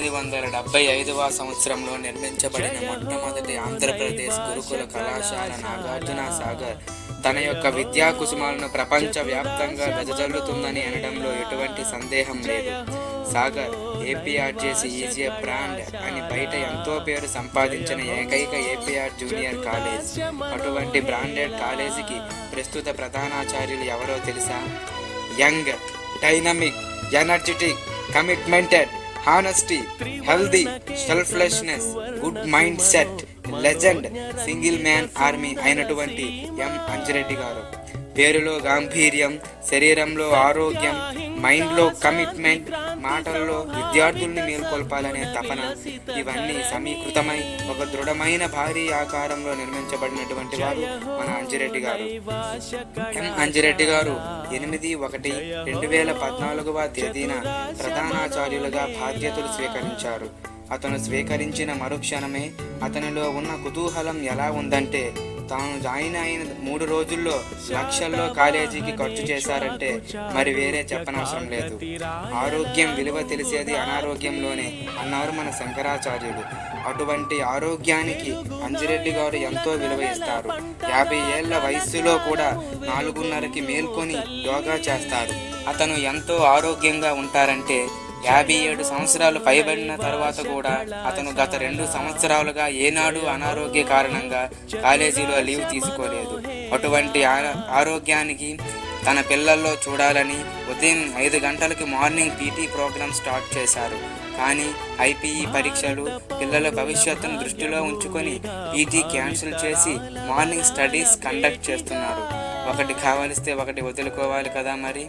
1875వ సంవత్సరంలో నిర్మించబడిన మొట్టమొదటి ఆంధ్రప్రదేశ్ గురుకుల కళాశాల నాగార్జున సాగర్ తన యొక్క విద్యా కుసుమాలను ప్రపంచ వ్యాప్తంగా వెదజల్లుతుందని అనడంలో ఎటువంటి సందేహం లేదు. Sagar APRJC is a brand అని బయట ఎంతో పేరు సంపాదించిన ఏకైక ఏపీఆర్ జూనియర్ కాలేజ్. అటువంటి బ్రాండెడ్ కాలేజీకి ప్రస్తుత ప్రధానాచార్యులు ఎవరో తెలుసా? Young, dynamic, energetic, commitmented, honesty, healthy, selflessness, good mindset, legend, single man army అయినటువంటి ఎం అంజిరెడ్డి గారు. పేరులో గాంభీర్యం, శరీరంలో ఆరోగ్యం, మైండ్లో కమిట్మెంట్, మాటల్లో విద్యార్థుల్ని మేల్కొల్పాలనే తపన, ఇవన్నీ సమీకృతమై ఒక దృఢమైన భారీ ఆకారంలో నిర్మించబడినటువంటి వారు మన అంజిరెడ్డి గారు. ఎం అంజిరెడ్డి గారు 8/1/2014వ తేదీన ప్రధానాచార్యులుగా బాధ్యతలు స్వీకరించారు. అతను స్వీకరించిన మరుక్షణమే అతనిలో ఉన్న కుతూహలం ఎలా ఉందంటే, తాను జాయిన్ అయిన 3 రోజుల్లో లక్షల్లో కాలేజీకి ఖర్చు చేశారంటే మరి వేరే చెప్పనవసరం లేదు. ఆరోగ్యం విలువ తెలిసేది అనారోగ్యంలోనే అన్నారు మన శంకరాచార్యులు. అటువంటి ఆరోగ్యానికి అంజిరెడ్డి గారు ఎంతో విలువ ఇస్తారు. 50 ఏళ్ల వయస్సులో కూడా 4:30కి మేల్కొని యోగా చేస్తారు. అతను ఎంతో ఆరోగ్యంగా ఉంటారంటే 57 సంవత్సరాలు పైబడిన తర్వాత కూడా అతను గత 2 సంవత్సరాలుగా ఏనాడు అనారోగ్య కారణంగా కాలేజీలో లీవ్ తీసుకోలేదు. అటువంటి ఆరోగ్యానికి తన పిల్లల్లో చూడాలని ఉదయం 5 గంటలకి మార్నింగ్ పీటీ ప్రోగ్రాం స్టార్ట్ చేశారు. కానీ ఐపీఈ పరీక్షలు, పిల్లల భవిష్యత్తును దృష్టిలో ఉంచుకొని పీటీ క్యాన్సిల్ చేసి మార్నింగ్ స్టడీస్ కండక్ట్ చేస్తున్నారు. ఒకటి కావలిస్తే ఒకటి వదులుకోవాలి కదా మరి.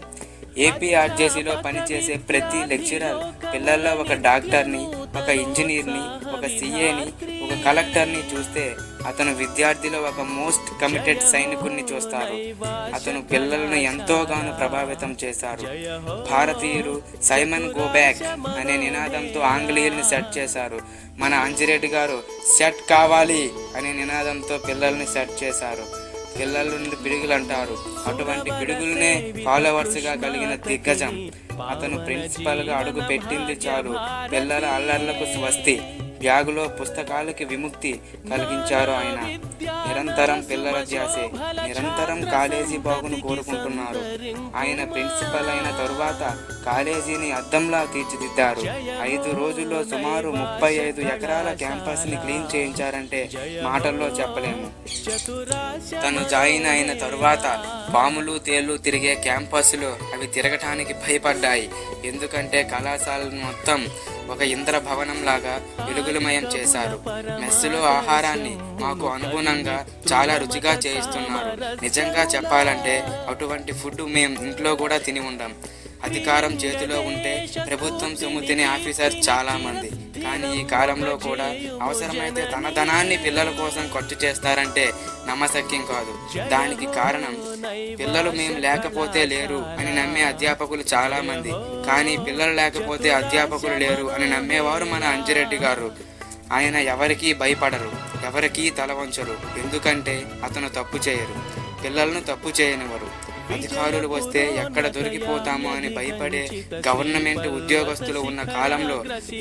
ఏపీఆర్జేసీలో పనిచేసే ప్రతి లెక్చరర్ పిల్లల్లో ఒక డాక్టర్ని, ఒక ఇంజనీర్ని, ఒక సీఏని, ఒక కలెక్టర్ని చూస్తే అతను విద్యార్థిలో ఒక మోస్ట్ కమిటెడ్ సైనికుడిని చూస్తారు. అతను పిల్లలను ఎంతోగానో ప్రభావితం చేశారు. భారతీయులు సైమన్ గో బ్యాక్ అనే నినాదంతో ఆంగ్లేయుల్ని సెట్ చేశారు. మన అంజిరెడ్డి గారు సెట్ కావాలి అనే నినాదంతో పిల్లల్ని సెట్ చేశారు. పిల్లల నుండి పిడుగులు అంటారు. అటువంటి పిడుగులనే ఫాలోవర్స్గా కలిగిన దిగ్గజం. అతను ప్రిన్సిపల్గా అడుగు పెట్టింది చాలు పిల్లల అల్లర్లకు స్వస్తి, బ్యాగులో పుస్తకాలకి విముక్తి కలిగించారు ఆయన. నిరంతరం పిల్లల ధ్యాసే, నిరంతరం కాలేజీ బాగును కోరుకుంటున్నారు. ఆయన ప్రిన్సిపల్ అయిన తరువాత కాలేజీని అద్దంలా తీర్చిదిద్దారు. 5 రోజుల్లో సుమారు 35 ఎకరాల క్యాంపస్ని క్లీన్ చేయించారంటే మాటల్లో చెప్పలేము. తను జాయిన్ అయిన తరువాత పాములు, తేళ్లు తిరిగే క్యాంపస్లో అవి తిరగటానికి భయపడ్డాయి. ఎందుకంటే కళాశాలను మొత్తం ఒక ఇంద్ర భవనం లాగా వెలుగులమయం చేశారు. మెస్సులో ఆహారాన్ని మాకు అనుగుణంగా చాలా రుచిగా చేయిస్తున్నారు. నిజంగా చెప్పాలంటే అటువంటి ఫుడ్ మేము ఇంట్లో కూడా తిని ఉండం. అధికారం చేతిలో ఉంటే ప్రభుత్వం సొమ్ము తినే ఆఫీసర్ చాలా మంది. కానీ ఈ కాలంలో కూడా అవసరమైతే తన ధనాన్ని పిల్లల కోసం ఖర్చు చేస్తారంటే నమ్మశక్యం కాదు. దానికి కారణం పిల్లలు మేము లేకపోతే లేరు అని నమ్మే అధ్యాపకులు చాలా మంది. కానీ పిల్లలు లేకపోతే అధ్యాపకులు లేరు అని నమ్మేవారు మన అంజిరెడ్డి గారు. ఆయన ఎవరికీ భయపడరు, ఎవరికీ తల వంచరు. ఎందుకంటే అతను తప్పు చేయరు, పిల్లలను తప్పు చేయనివ్వరు. అధికారులు వస్తే ఎక్కడ దొరికిపోతామో అని భయపడే గవర్నమెంట్ ఉద్యోగస్తులు ఉన్న కాలంలో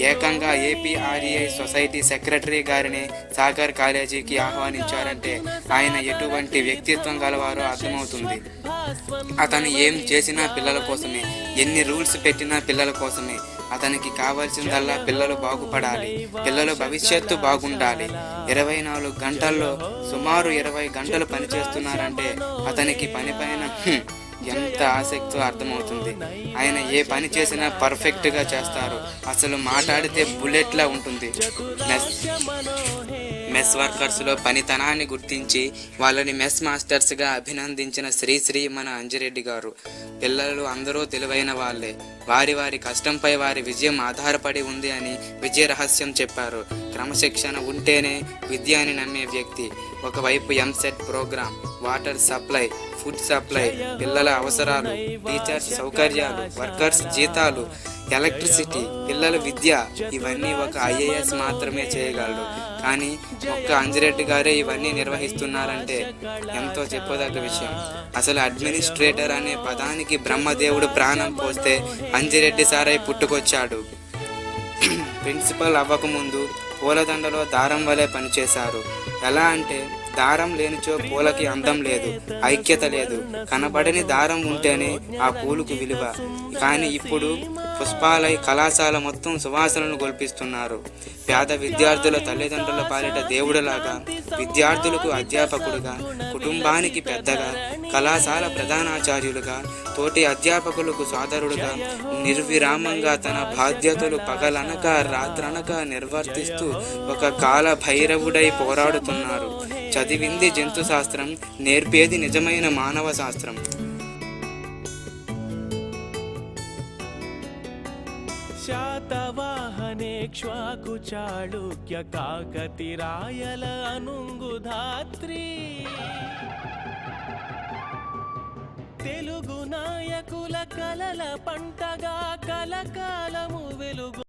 ఏకంగా ఏపీఆర్ఈఐ సొసైటీ సెక్రటరీ గారిని సాగర్ కాలేజీకి ఆహ్వానించారంటే ఆయన ఎటువంటి వ్యక్తిత్వం గలవారో అర్థమవుతుంది. అతను ఏం చేసినా పిల్లల కోసమే, ఎన్ని రూల్స్ పెట్టినా పిల్లల కోసమే. అతనికి కావాల్సిందల్లా పిల్లలు బాగుపడాలి, పిల్లల భవిష్యత్తు బాగుండాలి. 24 గంటల్లో సుమారు 20 గంటలు పనిచేస్తున్నారంటే అతనికి పని పైన ఎంత ఆసక్తో అర్థమవుతుంది. ఆయన ఏ పని చేసినా పర్ఫెక్ట్గా చేస్తారు. అసలు మాట్లాడితే బుల్లెట్లా ఉంటుంది. మెస్ వర్కర్స్లో పనితనాన్ని గుర్తించి వాళ్ళని మెస్ మాస్టర్స్గా అభినందించిన శ్రీ మన అంజిరెడ్డి గారు. పిల్లలు అందరూ తెలివైన వాళ్ళే. వారి వారి కష్టంపై వారి విజయం ఆధారపడి ఉంది అని విజయ రహస్యం చెప్పారు. క్రమశిక్షణ ఉంటేనే విద్య అని నమ్మే వ్యక్తి. ఒకవైపు EAMCET program, water supply, food supply, పిల్లల అవసరాలు, టీచర్స్ సౌకర్యాలు, వర్కర్స్ జీతాలు, ఎలక్ట్రిసిటీ, పిల్లల విద్య, ఇవన్నీ ఒక ఐఏఎస్ మాత్రమే చేయగలడు. కానీ ఒక్క అంజిరెడ్డి గారే ఇవన్నీ నిర్వహిస్తున్నారంటే ఎంతో చెప్పదగ్గ విషయం. అసలు అడ్మినిస్ట్రేటర్ అనే పదానికి బ్రహ్మదేవుడు ప్రాణం పోస్తే అంజిరెడ్డి సారై పుట్టుకొచ్చాడు. ప్రిన్సిపల్ అవ్వకముందు పూలదండలో దారం వలె పనిచేశారు. ఎలా అంటే దారం లేనిచో పూలకి అందం లేదు, ఐక్యత లేదు. కనబడని దారం ఉంటేనే ఆ పూలకు విలువ. కానీ ఇప్పుడు పుష్పాలై కళాశాల మొత్తం సువాసనను గొల్పిస్తున్నారు. పేద విద్యార్థుల తల్లిదండ్రుల పాలిట దేవుడులాగా, విద్యార్థులకు అధ్యాపకుడుగా, కుటుంబానికి పెద్దగా, కళాశాల ప్రధానాచార్యులుగా, తోటి అధ్యాపకులకు సోదరుడుగా నిర్విరామంగా తన బాధ్యతలు పగలనక రాత్రనక నిర్వర్తిస్తూ ఒక కాల భైరవుడై పోరాడుతున్నారు. చదివింది జంతు శాస్త్రం, నేర్పేది నిజమైన మానవ శాస్త్రం. శాతవాహనేక్ష్వాకు చాళుక్య కాకతిరాయల అనుంగుధాత్రి తెలుగు నాయకుల కలల పంటగా కలకాలము వెలుగు